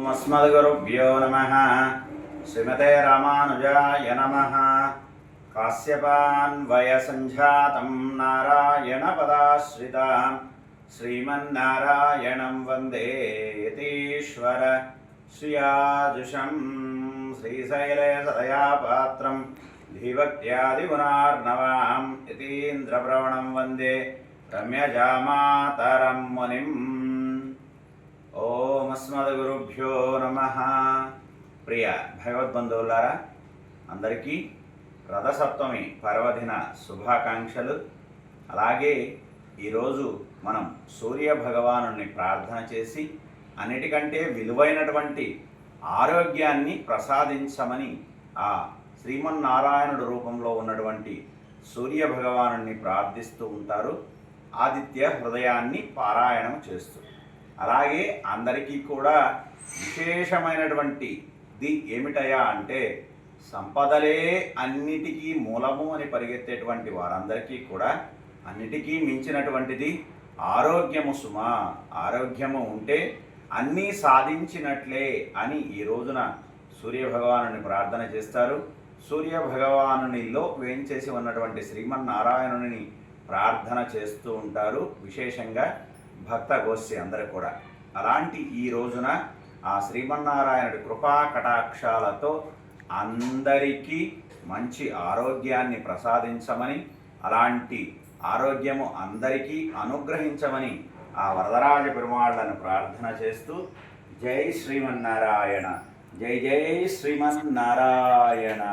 अस्मद्गुरुभ्यो नमः। श्रीमते रामानुजाय नमः। काश्यपान्वयसञ्जातं नारायणपदाश्रितां श्रीमन्नारायणं वन्दे यतीश्वर श्रियाजुषं श्रीशैलेशदयापात्रं धीभक्त्यादिगुणार्णवां यतीन्द्रप्रवणं वन्दे रम्यजामातरं मुनिम्। ఓం అస్మద్గురుభ్యో నమః. ప్రియ భగవద్బంధువులారా, అందరికీ రథసప్తమి పర్వదిన శుభాకాంక్షలు. అలాగే ఈరోజు మనం సూర్య భగవానుని ప్రార్థన చేసి అన్నిటికంటే విలువైనటువంటి ఆరోగ్యాన్ని ప్రసాదించమని ఆ శ్రీమన్నారాయణుడు రూపంలో ఉన్నటువంటి సూర్య భగవానుని ప్రార్థిస్తూ ఉంటారు. ఆదిత్య హృదయాన్ని పారాయణం చేస్తూ అలాగే అందరికీ కూడా విశేషమైనటువంటిది ఏమిటయా అంటే, సంపదలే అన్నిటికీ మూలము అని పరిగెత్తేటువంటి వారందరికీ కూడా అన్నిటికీ మించినటువంటిది ఆరోగ్యము సుమా. ఆరోగ్యము ఉంటే అన్నీ సాధించినట్లే అని ఈ రోజున సూర్యభగవానుని ప్రార్థన చేస్తారు. సూర్యభగవానునిలో వేంచేసి ఉన్నటువంటి శ్రీమన్నారాయణుని ప్రార్థన చేస్తూ ఉంటారు, విశేషంగా భక్త గోష్ఠి అందరూ కూడా. అలాంటి ఈ రోజున ఆ శ్రీమన్నారాయణుడి కృపా కటాక్షాలతో అందరికీ మంచి ఆరోగ్యాన్ని ప్రసాదించమని, అలాంటి ఆరోగ్యము అందరికీ అనుగ్రహించమని ఆ వరదరాజ పెరుమాళ్లను ప్రార్థన చేస్తూ, జై శ్రీమన్నారాయణ, జై జై శ్రీమన్నారాయణ.